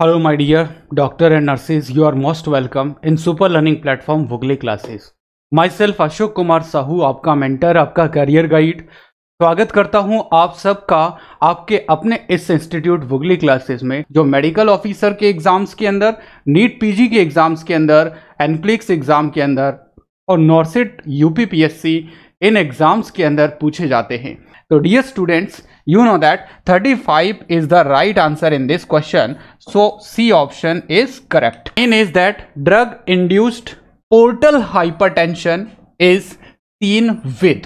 Hello, my dear doctor and nurses. You are most welcome in Super Learning Platform Vugli Classes. Myself Ashok Kumar Sahu, आपका mentor, आपका career guide, स्वागत करता हूं आप सबका आपके अपने इस इंस्टीट्यूट वुगली क्लासेस में, जो मेडिकल ऑफिसर के एग्जाम्स के अंदर, नीट पीजी के एग्जाम्स के अंदर, एनक्लिक्स एग्जाम के अंदर और नॉर्सिट यूपीपीएससी इन एग्जाम्स के अंदर पूछे जाते हैं. तो dear students, you know that 35 is the right answer in this question, so C option is correct. In is that drug induced portal hypertension is seen with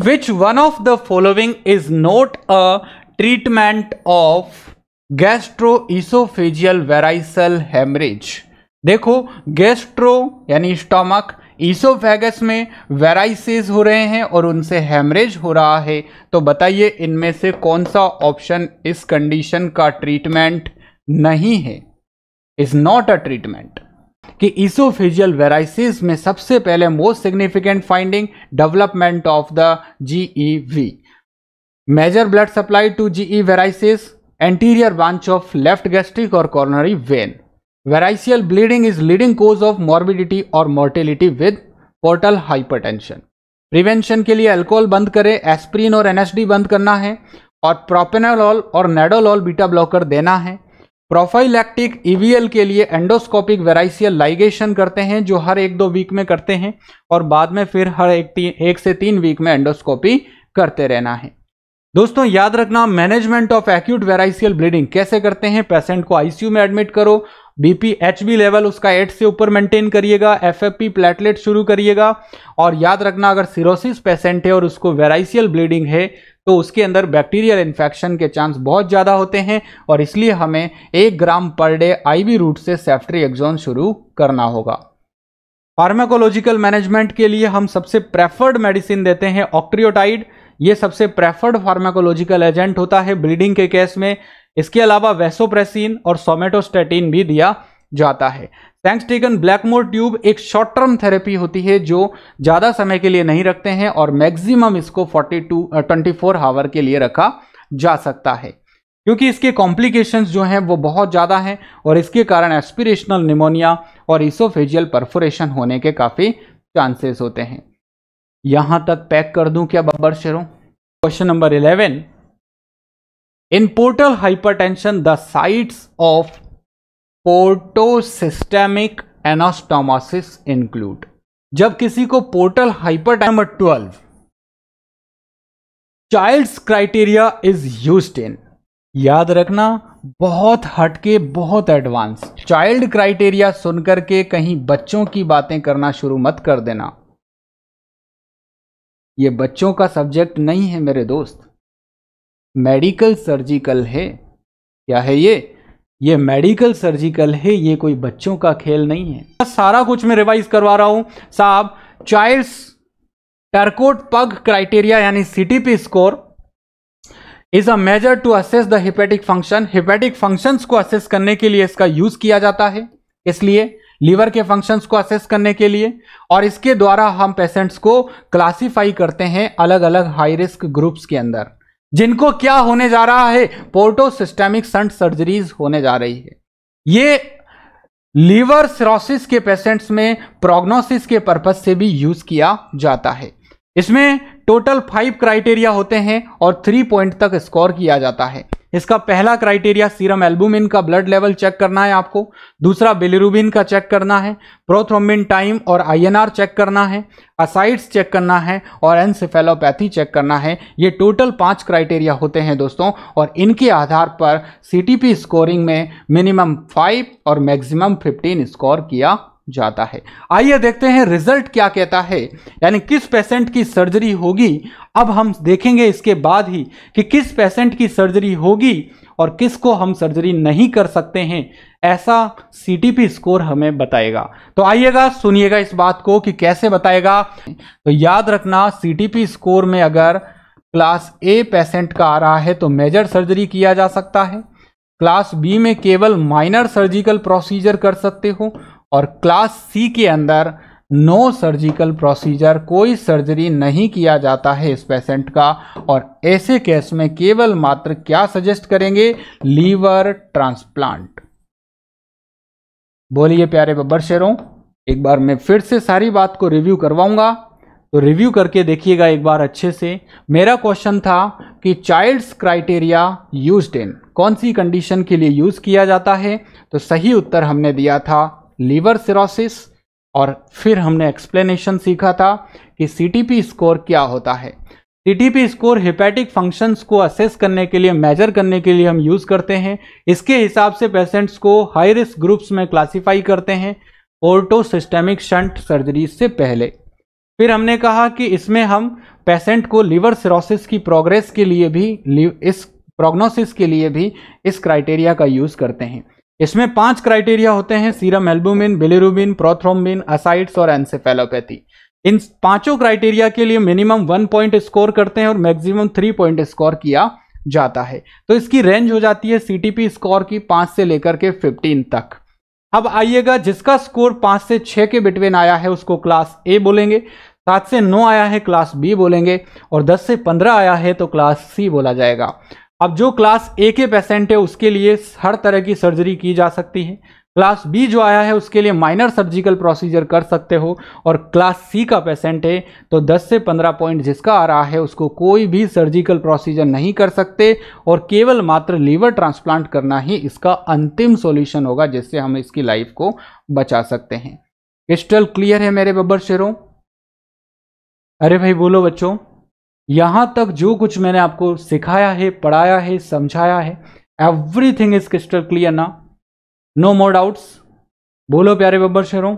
which one of the following is not a treatment of gastroesophageal varicose hemorrhage. देखो, gastro यानी stomach, oesophagus में varices हो रहे हैं और उनसे haemorrhage हो रहा है, तो बताइए इनमें से कौन सा ऑप्शन इस कंडीशन का ट्रीटमेंट नहीं है, इज नॉट अ ट्रीटमेंट. कि ईसोफेजियल वेराइसिस में सबसे पहले most significant finding development of the GEV, major blood supply to GE varices, anterior branch of left gastric और coronary vein. Variceal bleeding is leading cause of morbidity or mortality with portal hypertension. Prevention के लिए alcohol बंद करें, aspirin और NSD बंद करना है और प्रोपेनोलॉल और नेडोलॉल बीटा ब्लॉकर देना है. प्रोफाइलैक्टिक ईवीएल के लिए एंडोस्कोपिक वेराइसियल लाइगेशन करते हैं, जो हर 1-2 वीक में करते हैं और बाद में फिर हर 1 से 3 वीक में एंडोस्कोपी करते रहना है. दोस्तों याद रखना, management of acute variceal bleeding कैसे करते हैं. पेशेंट को आईसीयू में एडमिट करो, बीपी एचबी लेवल उसका 8 से ऊपर मेंटेन करिएगा, एफएफपी प्लेटलेट शुरू करिएगा. और याद रखना, अगर सिरोसिस पेशेंट है और उसको वेराइसियल ब्लीडिंग है तो उसके अंदर बैक्टीरियल इन्फेक्शन के चांस बहुत ज़्यादा होते हैं और इसलिए हमें 1 ग्राम पर डे आईवी रूट से सेफ्ट्रिएक्सोन शुरू करना होगा. फार्माकोलॉजिकल मैनेजमेंट के लिए हम सबसे प्रेफर्ड मेडिसिन देते हैं ऑक्ट्रियोटाइड. ये सबसे प्रेफर्ड फार्माकोलॉजिकल एजेंट होता है ब्लीडिंग के केस में. इसके अलावा वैसोप्रेसिन और सोमेटोस्टेटिन भी दिया जाता है. टैंक्सटेकन ब्लैकमोर ट्यूब एक शॉर्ट टर्म थेरेपी होती है जो ज़्यादा समय के लिए नहीं रखते हैं और मैक्सिमम इसको 24 आवर के लिए रखा जा सकता है, क्योंकि इसके कॉम्प्लिकेशंस जो हैं वो बहुत ज़्यादा हैं और इसके कारण एस्पिरेशनल निमोनिया और इसोफेजियल परफोरेशन होने के काफ़ी चांसेस होते हैं. यहां तक पैक कर दूं क्या बब्बर शेरों. Question number 11. In portal hypertension, the sites of portosystemic anastomosis include. जब किसी को portal hypertension. Number 12. Child's criteria is used in. याद रखना, बहुत हटके, बहुत एडवांस. चाइल्ड क्राइटेरिया सुनकर के कहीं बच्चों की बातें करना शुरू मत कर देना. ये बच्चों का सब्जेक्ट नहीं है मेरे दोस्त, मेडिकल सर्जिकल है. क्या है ये मेडिकल सर्जिकल है, ये कोई बच्चों का खेल नहीं है. सारा कुछ मैं रिवाइज करवा रहा हूं साहब. चाइल्ड्स टर्कोट पग क्राइटेरिया यानी CTP score is a measure to assess the hepatic function. Hepatic functions को असेस करने के लिए इसका यूज किया जाता है, इसलिए लीवर के फंक्शंस को असेस करने के लिए, और इसके द्वारा हम पेशेंट्स को क्लासिफाई करते हैं अलग अलग हाई रिस्क ग्रुप्स के अंदर, जिनको क्या होने जा रहा है, पोर्टोसिस्टेमिक शंट सर्जरीज होने जा रही है. ये लीवर सिरोसिस के पेशेंट्स में प्रोग्नोसिस के पर्पस से भी यूज किया जाता है. इसमें टोटल 5 क्राइटेरिया होते हैं और 3 पॉइंट तक स्कोर किया जाता है. इसका पहला क्राइटेरिया सीरम एल्बुमिन का ब्लड लेवल चेक करना है आपको. दूसरा बिलिरुबिन का चेक करना है. प्रोथ्रोम्बिन टाइम और आईएनआर चेक करना है. असाइड्स चेक करना है और एनसेफेलोपैथी चेक करना है. ये टोटल 5 क्राइटेरिया होते हैं दोस्तों, और इनके आधार पर सीटीपी स्कोरिंग में मिनिमम 5 और मैक्सिमम 15 स्कोर किया जाता है. आइए देखते हैं रिजल्ट क्या कहता है, यानी किस पेशेंट की सर्जरी होगी. अब हम देखेंगे इसके बाद ही कि किस पेशेंट की सर्जरी होगी और किसको हम सर्जरी नहीं कर सकते हैं, ऐसा सीटीपी स्कोर हमें बताएगा. तो आइएगा सुनिएगा इस बात को कि कैसे बताएगा. तो याद रखना, सीटीपी स्कोर में अगर क्लास ए पेशेंट का आ रहा है तो मेजर सर्जरी किया जा सकता है. क्लास बी में केवल माइनर सर्जिकल प्रोसीजर कर सकते हो और क्लास सी के अंदर नो सर्जिकल प्रोसीजर, कोई सर्जरी नहीं किया जाता है इस पेशेंट का, और ऐसे केस में केवल मात्र क्या सजेस्ट करेंगे, लीवर ट्रांसप्लांट। बोलिए प्यारे बब्बर शेरों, एक बार मैं फिर से सारी बात को रिव्यू करवाऊंगा, तो रिव्यू करके देखिएगा एक बार अच्छे से। मेरा क्वेश्चन था कि चाइल्ड्स क्राइटेरिया यूज्ड इन, कौन सी कंडीशन के लिए यूज किया जाता है, तो सही उत्तर हमने दिया था लीवर सिरोसिस, और फिर हमने एक्सप्लेनेशन सीखा था कि सीटीपी स्कोर क्या होता है। सीटीपी स्कोर हेपेटिक फंक्शंस को असेस करने के लिए, मेजर करने के लिए हम यूज करते हैं। इसके हिसाब से पेशेंट्स को हाई रिस्क ग्रुप्स में क्लासिफाई करते हैं पोर्टो सिस्टेमिक शंट सर्जरी से पहले। फिर हमने कहा कि इसमें हम पेशेंट को लिवर सिरोसिस की प्रोग्रेस के लिए भी, इस प्रोग्नोसिस के लिए भी इस क्राइटेरिया का यूज करते हैं। इसमें 5 क्राइटेरिया होते हैं, serum albumin, bilirubin, prothrombin, asides और एंसेफेलोपैथी। इन 5 क्राइटेरिया के लिए मिनिमम 1 पॉइंट स्कोर करते हैं और मैक्सिमम 3 पॉइंट स्कोर किया जाता है। तो इसकी रेंज हो जाती है सीटीपी स्कोर की 5 से लेकर के 15 तक। अब आइएगा, जिसका स्कोर 5 से 6 के बिटवीन आया है उसको क्लास ए बोलेंगे, 7 से 9 आया है क्लास बी बोलेंगे, और 10 से 15 आया है तो क्लास सी बोला जाएगा। अब जो क्लास ए के पेशेंट है उसके लिए हर तरह की सर्जरी की जा सकती है। क्लास बी जो आया है उसके लिए माइनर सर्जिकल प्रोसीजर कर सकते हो, और क्लास सी का पेशेंट है तो 10 से 15 पॉइंट जिसका आ रहा है उसको कोई भी सर्जिकल प्रोसीजर नहीं कर सकते, और केवल मात्र लीवर ट्रांसप्लांट करना ही इसका अंतिम सॉल्यूशन होगा जिससे हम इसकी लाइफ को बचा सकते हैं। क्रिस्टल क्लियर है मेरे बब्बर शेरों? अरे भाई बोलो बच्चों, यहां तक जो कुछ मैंने आपको सिखाया है, पढ़ाया है, समझाया है, एवरीथिंग इज क्रिस्टल क्लियर ना? No more doubts? बोलो प्यारे बब्बर शेरों।